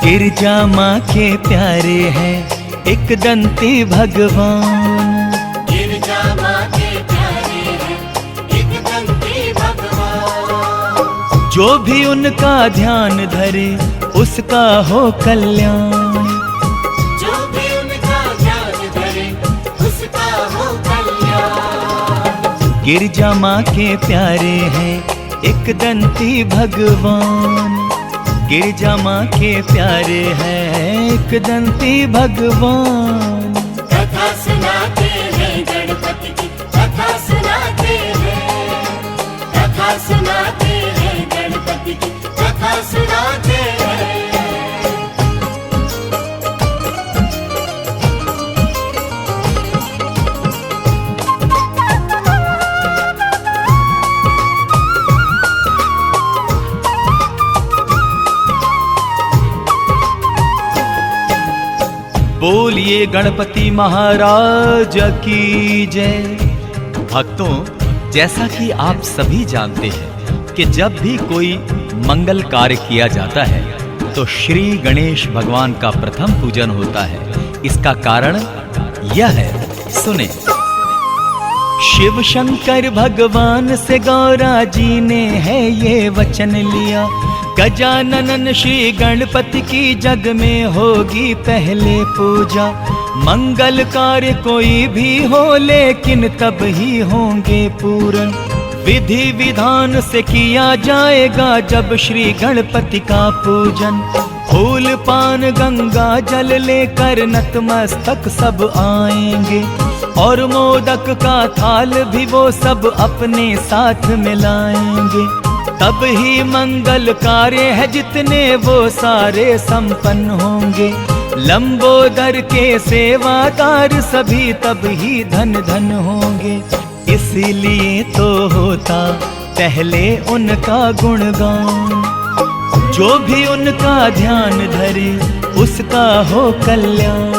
गिरजा माँ के प्यारे हैं एक दंती भगवान। गिरजा माँ के प्यारे हैं एक दंती भगवान। जो भी उनका ध्यान धरे उसका हो कल्याण। जो भी उनका ध्यान धरे उसका हो कल्याण। गिरजा माँ के प्यारे हैं एक दंती भगवान। गिरजा माँ के प्यारे हैं एक दंती भगवान। कथा सुनाते हैं गणपति की, कथा सुनाते हैं, कथा सुनाते हैं गणपति की, कथा सुनाते हैं। बोलिए गणपति महाराज की जय। भक्तों, जैसा कि आप सभी जानते हैं कि जब भी कोई मंगल कार्य किया जाता है तो श्री गणेश भगवान का प्रथम पूजन होता है। इसका कारण यह है, सुने। शिव शंकर भगवान से गौरा जी ने है ये वचन लिया, गजानन श्री गणपति की जग में होगी पहले पूजा। मंगल कार्य कोई भी हो लेकिन तब ही होंगे पूर्ण। विधि विधान से किया जाएगा जब श्री गणपति का पूजन। फूल पान गंगा जल लेकर नतमस्तक सब आएंगे और मोदक का थाल भी वो सब अपने साथ मिलाएंगे। तब ही मंगल कार्य है जितने वो सारे संपन्न होंगे। लंबोदर के सेवादार सभी तब ही धन धन होंगे। इसीलिए तो होता पहले उनका गुणगान। जो भी उनका ध्यान धरे उसका हो कल्याण।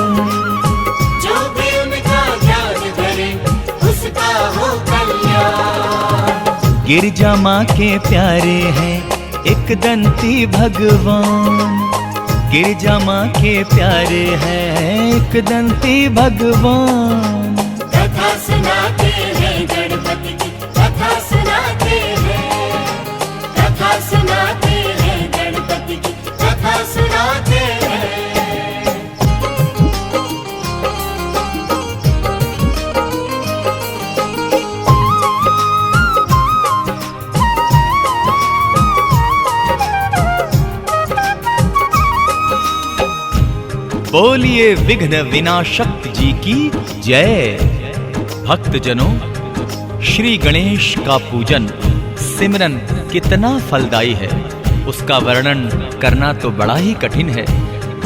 जो भी उनका ध्यान धरे उसका हो कल्याण। गिरजा माँ के प्यारे हैं एक दंती भगवान। गिरजा माँ के प्यारे हैं एक दंती भगवान। कथा सुनाते हैं गणपति की, कथा सुनाते हैं, कथा सुनाते हैं गणपति की, कथा सुनाते हैं। बोलिए विघ्न विनाशक जी की जय। भक्तजनों, श्री गणेश का पूजन सिमरन कितना फलदायी है उसका वर्णन करना तो बड़ा ही कठिन है।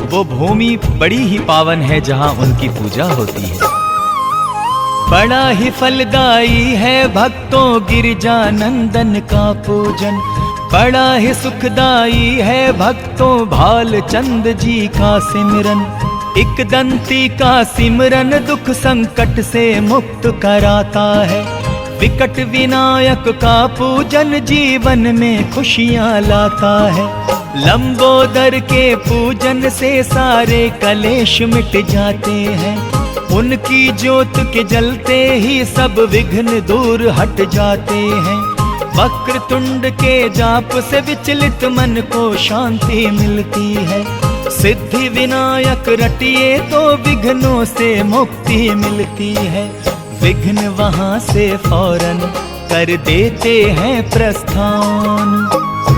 वो भूमि बड़ी ही पावन है जहां उनकी पूजा होती है। बड़ा ही फलदायी है भक्तों गिरजानंदन का पूजन। बड़ा ही सुखदाई है भक्तों भालचंद जी का सिमरन। एक दंती का सिमरन दुख संकट से मुक्त कराता है। विकट विनायक का पूजन जीवन में खुशियां लाता है। लंबोदर के पूजन से सारे कलेश मिट जाते हैं। उनकी ज्योत के जलते ही सब विघ्न दूर हट जाते हैं। वक्रतुंड के जाप से विचलित मन को शांति मिलती है। सिद्धि विनायक रटिए तो विघ्नों से मुक्ति मिलती है। विघ्न वहां से फौरन कर देते हैं प्रस्थान।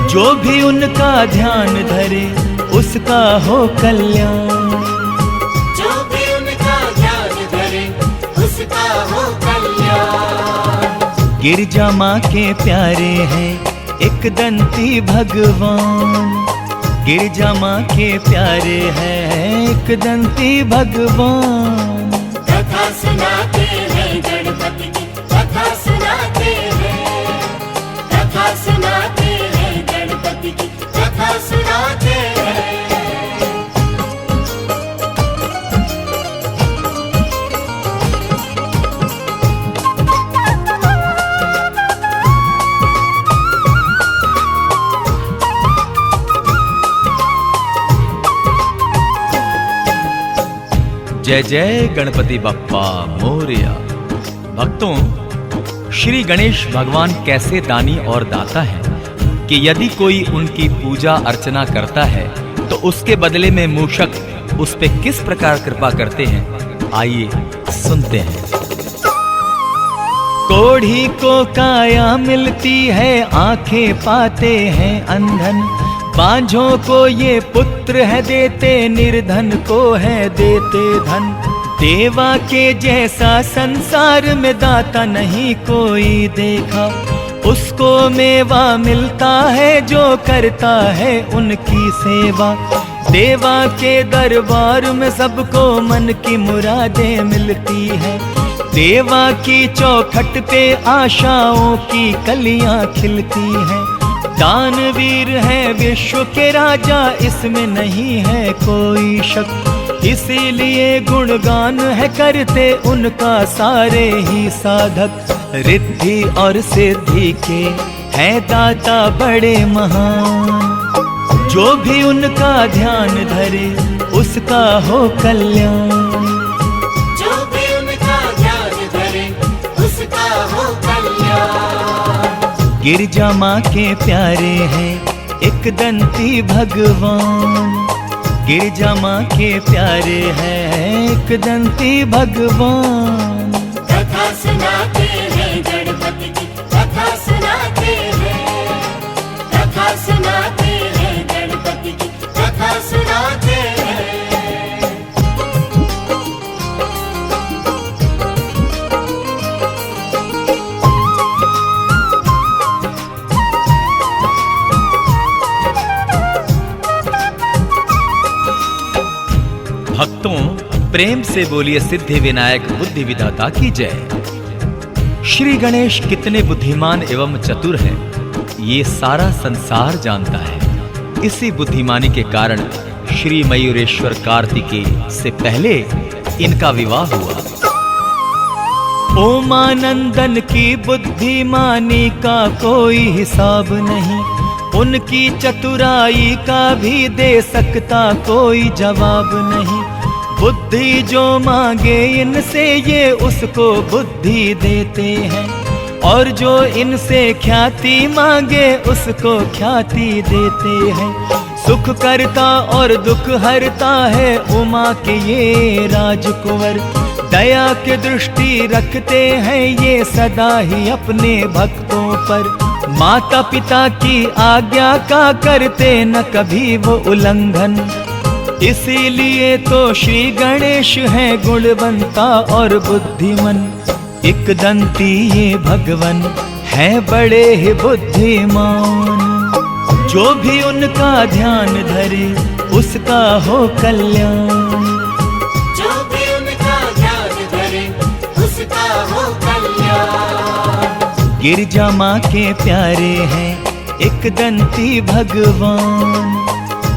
जो भी उनका ध्यान धरे उसका हो कल्याण। जो भी उनका ध्यान धरे उसका हो कल्याण। गिरजा माँ के प्यारे हैं एक दंती भगवान। गिरजा माँ के प्यारे हैं एक दंती भगवान। कथा सुनाते हैं गणपति की, कथा सुनाते हैं, कथा सुनाते हैं गणपति की, कथा सुनाते हैं। जय जय गणपति बप्पा मोरया। भक्तों, श्री गणेश भगवान कैसे दानी और दाता हैं कि यदि कोई उनकी पूजा अर्चना करता है तो उसके बदले में मूषक उस पे किस प्रकार कृपा करते हैं, आइए सुनते हैं। कोढ़ी को काया मिलती है, आंखें पाते हैं अंधन, बांझों को ये पुत्र है देते, निर्धन को है देते धन। देवा के जैसा संसार में दाता नहीं कोई देखा, उसको मेवा मिलता है जो करता है उनकी सेवा। देवा के दरबार में सबको मन की मुरादें मिलती है, देवा की चौखट पे आशाओं की कलियां खिलती हैं। दानवीर है विश्व के राजा, इसमें नहीं है कोई शक, इसीलिए गुणगान है करते उनका सारे ही साधक। रिद्धि और सिद्धि के हैं दाता बड़े महान, जो भी उनका ध्यान धरे उसका हो कल्याण। जो भी उनका ध्यान धरे उसका हो कल्याण। गिरजा माँ के प्यारे हैं एक दंती भगवान, गिरजा माँ के प्यारे हैं एक दंती भगवान। कथा सुनाते हैं गणपति की, कथा सुनाते हैं, कथा सुनाते हैं गणपति की, कथा सुनाते हैं। भक्तों, प्रेम से बोलिए सिद्धि विनायक बुद्धि विधाता की जय। श्री गणेश कितने बुद्धिमान एवं चतुर हैं, ये सारा संसार जानता है। इसी बुद्धिमानी के कारण श्री मयूरेश्वर कार्तिकेय से पहले इनका विवाह हुआ। ओमानंदन की बुद्धिमानी का कोई हिसाब नहीं, उनकी चतुराई का भी दे सकता कोई जवाब नहीं। बुद्धि जो मांगे इनसे ये उसको बुद्धि देते हैं, और जो इनसे ख्याति मांगे उसको ख्याति देते हैं। सुख करता और दुख हरता है उमा के ये राजकुंवर, दया की दृष्टि रखते हैं ये सदा ही अपने भक्तों पर। माता पिता की आज्ञा का करते न कभी वो उल्लंघन, इसीलिए तो श्री गणेश हैं गुणवंता और बुद्धिमन। एक दंती ये भगवन है बड़े ही बुद्धिमान, जो भी उनका ध्यान धरे उसका हो कल्याण। जो भी उनका ध्यान धरे उसका हो कल्याण। गिरजा माँ के प्यारे हैं एक दंती भगवान,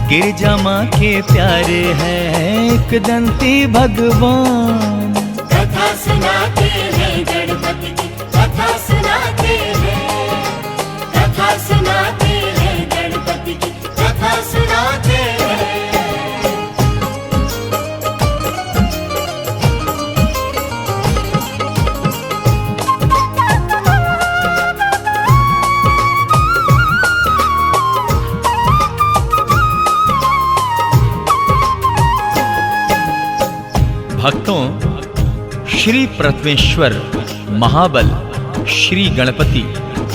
गिरजा माँ के प्यारे हैं एक दंती भगवान। कथा सुनाते हैं गणपति की, कथा सुनाते हैं, कथा सुनाते हैं गणपति की, कथा सुनाते हैं। भक्तों, श्री प्रथमेश्वर महाबल श्री गणपति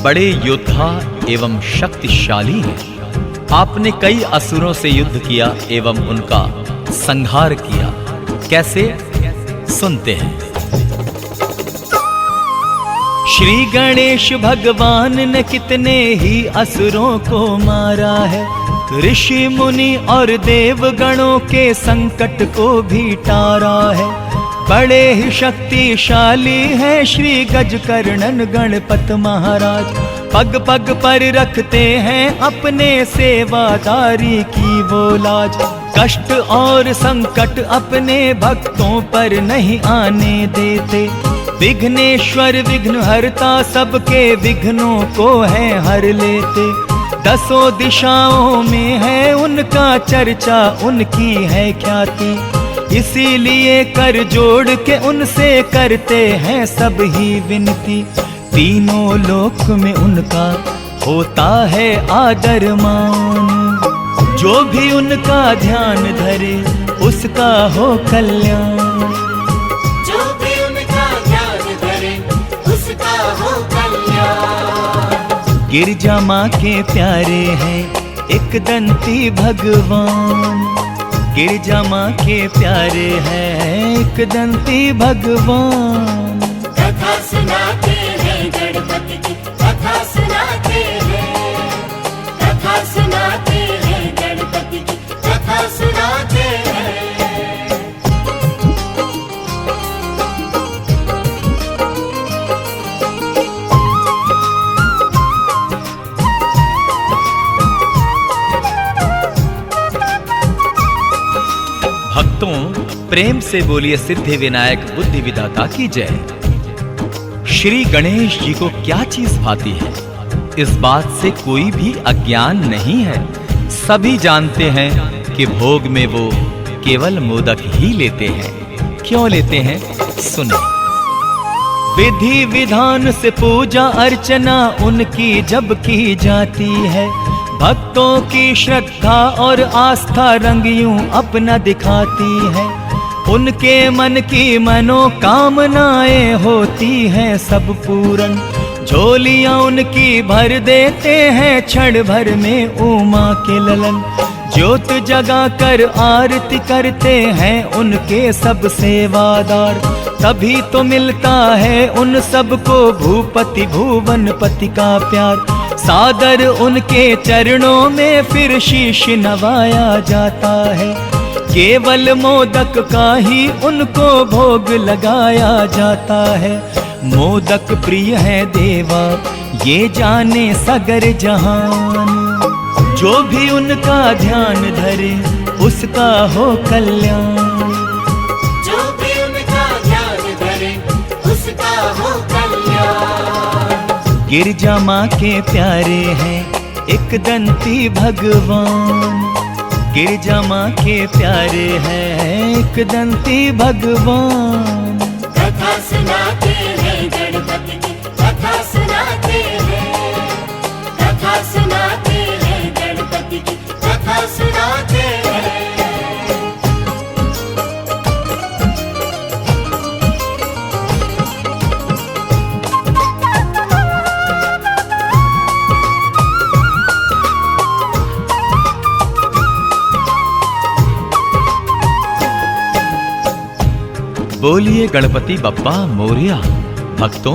बड़े योद्धा एवं शक्तिशाली हैं। आपने कई असुरों से युद्ध किया एवं उनका संहार किया। कैसे, सुनते हैं। श्री गणेश भगवान ने कितने ही असुरों को मारा है, ऋषि मुनि और देवगणों के संकट को भी टारा है। बड़े ही शक्तिशाली हैं श्री गजकर्णन गणपत महाराज, पग पग पर रखते हैं अपने सेवादारी की वो लाज। कष्ट और संकट अपने भक्तों पर नहीं आने देते, विघ्नेश्वर विघ्न हरता सबके विघ्नों को है हर लेते। दसों दिशाओं में है उनका चर्चा, उनकी है ख्याति, इसीलिए कर जोड़ के उनसे करते हैं सब ही विनती। तीनों लोक में उनका होता है आदर मान। जो भी उनका ध्यान धरे उसका हो कल्याण। जो भी उनका ध्यान धरे उसका हो कल्याण। गिरजा माँ के प्यारे हैं एक दंती भगवान। गिरजा माँ के प्यारे हैं एक दंती भगवान। कथा सुनाते हैं गणपति की, कथा सुनाते हैं, कथा सुनाते हैं गणपति की, कथा सुनाते हैं। भक्तों, प्रेम से बोलिए सिद्धि विनायक बुद्धि विधाता की जय। श्री गणेश जी को क्या चीज भाती है, इस बात से कोई भी अज्ञान नहीं है। सभी जानते हैं कि भोग में वो केवल मोदक ही लेते हैं। क्यों लेते हैं, सुने। विधि विधान से पूजा अर्चना उनकी जब की जाती है, भक्तों की श्रद्धा और आस्था रंग यूं अपना दिखाती है। उनके मन की मनोकामनाएं होती हैं सब पूरन। झोलियां उनकी भर देते हैं क्षण भर में उमा के ललन। ज्योत जगा कर आरती करते हैं उनके सब सेवादार। तभी तो मिलता है उन सबको भूपति भुवनपति का प्यार। सादर उनके चरणों में फिर शीश नवाया जाता है। केवल मोदक का ही उनको भोग लगाया जाता है। मोदक प्रिय है देवा ये जाने सगर जहान। जो भी उनका ध्यान धरे उसका हो कल्याण। जो भी उनका ध्यान धरे उसका हो कल्याण। गिरजा माँ के प्यारे हैं एक दंती भगवान। गिरजा माँ के प्यारे हैं एक दंती भगवान। कथा सुनाते हैं गणपति की, कथा सुनाते हैं, कथा सुनाते हैं गणपति की, कथा सुनाते हैं। बोलिए गणपति बप्पा मोरिया। भक्तों,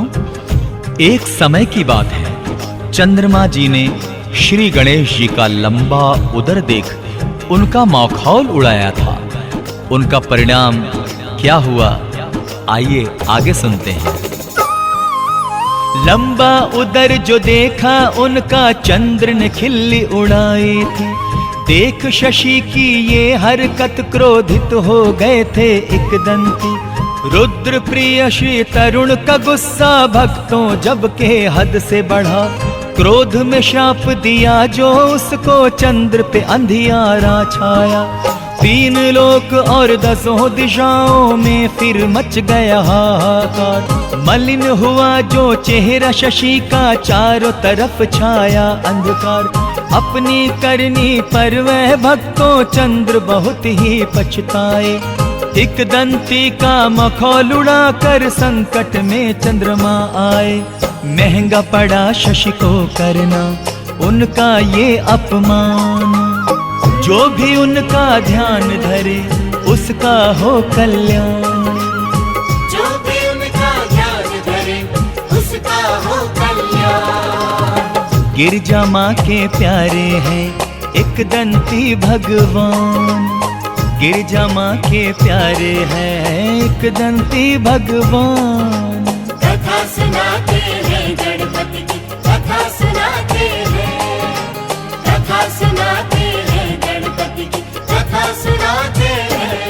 एक समय की बात है, चंद्रमा जी ने श्री गणेश जी का लंबा उदर देख उनका मखौल उड़ाया था। उनका परिणाम क्या हुआ, आइए आगे सुनते हैं। लंबा उदर जो देखा उनका चंद्र ने खिल्ली उड़ाई थी। देख शशि की ये हरकत क्रोधित हो गए थे एक दंती। रुद्र प्रिय श्री तरुण का गुस्सा भक्तों जब के हद से बढ़ा। क्रोध में शाप दिया जो उसको चंद्र पे अंधियारा छाया। तीन लोक और 10 दिशाओं में फिर मच गया हाहाकार। मलिन हुआ जो चेहरा शशि का, चारों तरफ छाया अंधकार। अपनी करनी पर वह भक्तों चंद्र बहुत ही पछताए। एक दंती का मखौल उड़ा कर संकट में चंद्रमा आए। महंगा पड़ा शशि को करना उनका ये अपमान। जो भी उनका ध्यान धरे उसका हो कल्याण। जो भी उनका ध्यान धरे उसका हो कल्याण। गिरजा माँ के प्यारे हैं एक दंती भगवान। गिरजा माँ के प्यारे हैं एक दंती भगवान। कथा सुनाते हैं गणपति की, कथा सुनाते हैं, कथा सुनाते हैं गणपति की, कथा सुनाते हैं।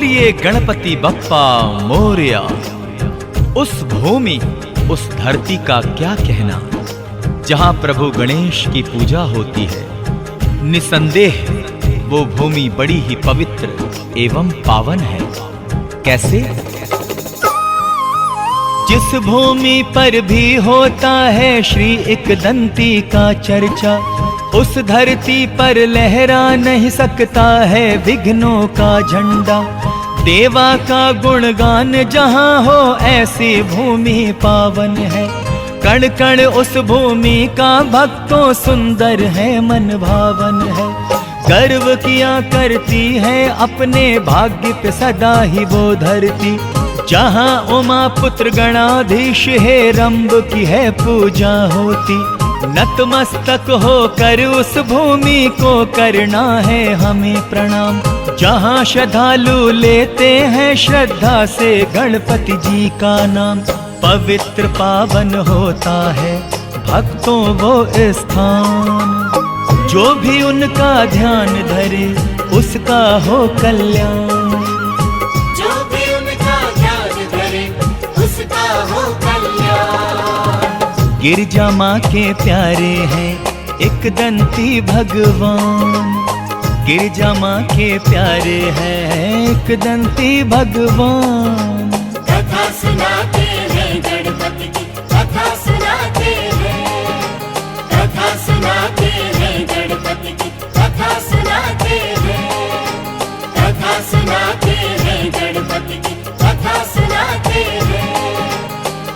बोलिए गणपति बप्पा मोरया। उस भूमि, उस धरती का क्या कहना, जहां प्रभु गणेश की पूजा होती है। निसंदेह वो भूमि बड़ी ही पवित्र एवं पावन है। कैसे? जिस भूमि पर भी होता है श्री एकदंती का चर्चा, उस धरती पर लहरा नहीं सकता है विघ्नों का झंडा। देवा का गुणगान जहाँ हो ऐसी भूमि पावन है। कण कण उस भूमि का भक्तों सुंदर है, मन भावन है। गर्व किया करती है अपने भाग्य पे सदा ही वो धरती, जहाँ उमा पुत्र गणाधीश है रंब की है पूजा होती। नतमस्तक होकर उस भूमि को करना है हमें प्रणाम, जहाँ श्रद्धालु लेते हैं श्रद्धा से गणपति जी का नाम। पवित्र पावन होता है भक्तों वो स्थान, जो भी उनका ध्यान धरे उसका हो कल्याण। जो भी उनका ध्यान धरे उसका हो कल्याण। गिरजा माँ के प्यारे हैं एकदंती भगवान, गिरजा माँ के प्यारे हैं एकदंती भगवान। कथा सुनाते हैं गणपति की, कथा सुनाते हैं, कथा सुनाते हैं गणपति की, कथा सुनाते हैं, कथा सुनाते हैं गणपति की, कथा सुनाते हैं,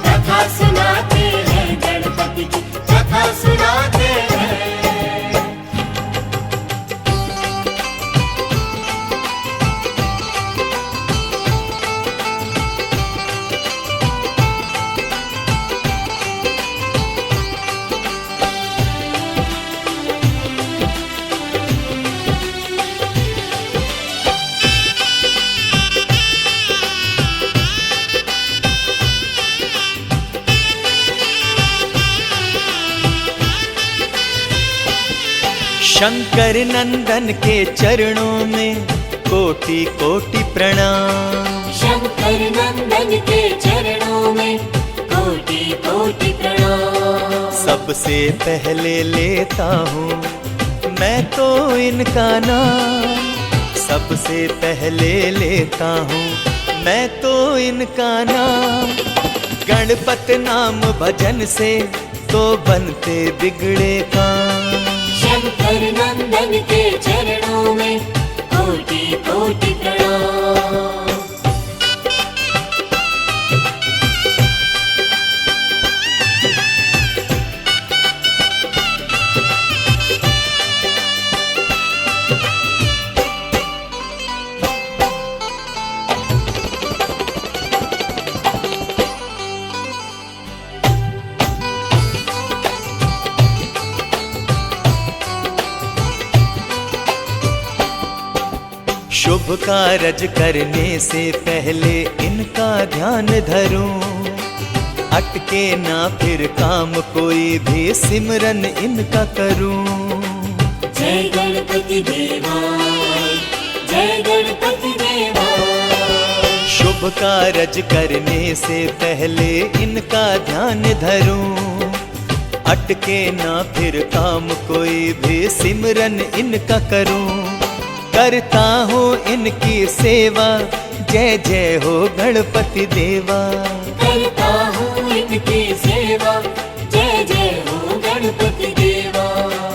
कथा सुनाते हैं गणपति की, कथा सुनाते हैं। शंकर नंदन के चरणों में कोटि कोटि प्रणाम। शंकर नंदन के चरणों में कोटि कोटि प्रणाम। सबसे पहले लेता हूँ मैं तो इनका नाम, सबसे पहले लेता हूँ मैं तो इनका नाम। गणपत नाम भजन से तो बनते बिगड़े काम। शंकर नंदन के चरणों में कोटि कोटि प्रणाम। शुभ कारज करने से पहले इनका ध्यान धरूं, अटके ना फिर काम कोई भी सिमरन इनका करूं। जय गणपति देवा, जय गणपति देवा। शुभ कारज करने से पहले इनका ध्यान धरूं, अटके ना फिर काम कोई भी सिमरन इनका करूं। करता हूँ इनकी सेवा, जय जय हो गणपति देवा। करता हूँ इनकी सेवा, जय जय हो गणपति देवा।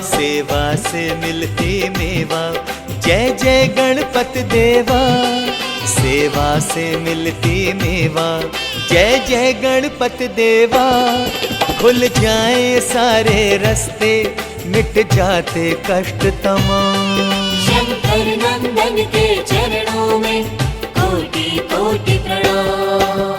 सेवा से मिलती मेवा, जय जय गणपति देवा। सेवा से मिलती मेवा, जय जय गणपति देवा। खुल जाए सारे रास्ते, मिट जाते कष्ट तमाम। शंकर नंदन के चरणों में कोटि कोटि प्रणाम।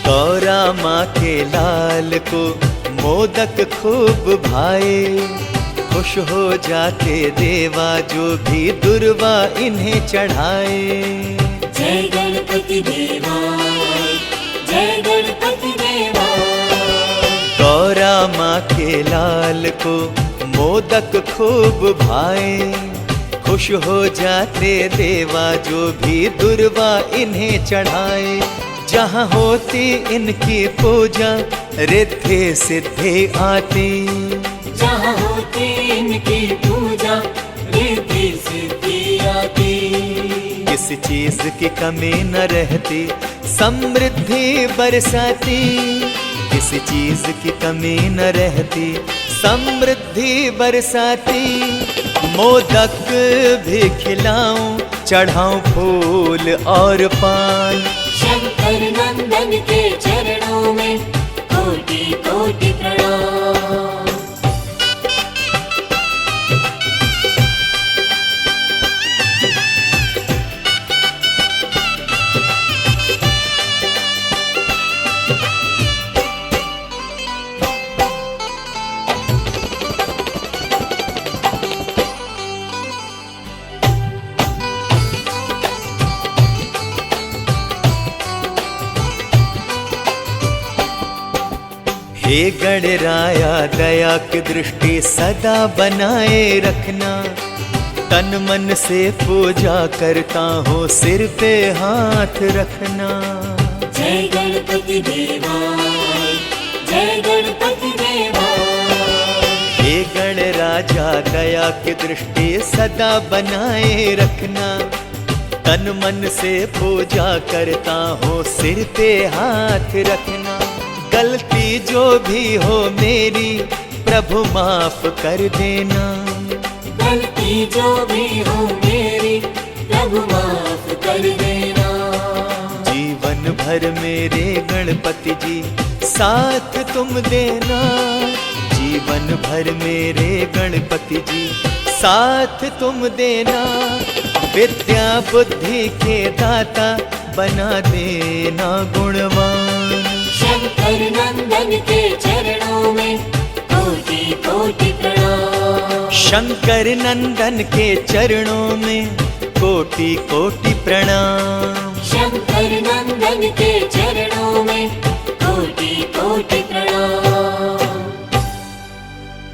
गौरा माँ के लाल को मोदक खूब भाए। खुश हो जाते देवा जो भी दुर्वा इन्हें चढ़ाए। जय गणपति देवा, जय गणपति देवा। गौरा माँ के लाल को मोदक खूब भाए। खुश हो जाते देवा जो भी दुर्वा इन्हें चढ़ाए। जहाँ होती इनकी पूजा रिद्धि सिद्धि आती। जहाँ होती इनकी पूजा रिद्धि सिद्धि आती। किसी चीज की कमी न रहती, समृद्धि बरसाती। किसी चीज की कमी न रहती, समृद्धि बरसाती। मोदक भी खिलाऊं, चढ़ाऊं फूल और पान। शंकर नंदन के चरणों में कोटि कोटि प्रणाम। हे गणराया दया की दृष्टि सदा बनाए रखना। तन मन से पूजा करता हूँ, सिर पे हाथ रखना। जय गणपति देवा, जय गणपति देवा। हे गणराजा दया की दृष्टि सदा बनाए रखना। तन मन से पूजा करता हूँ, सिर पे हाथ रखना। गलती जो भी हो मेरी प्रभु माफ कर देना। गलती जो भी हो मेरी प्रभु माफ कर देना। जीवन भर मेरे गणपति जी साथ तुम देना। जीवन भर मेरे गणपति जी साथ तुम देना। विद्या बुद्धि के दाता बना देना गुणवान। शंकर नंदन के चरणों में कोटि कोटि प्रणाम। शंकर नंदन के चरणों में कोटि कोटि प्रणाम। शंकर नंदन के चरणों में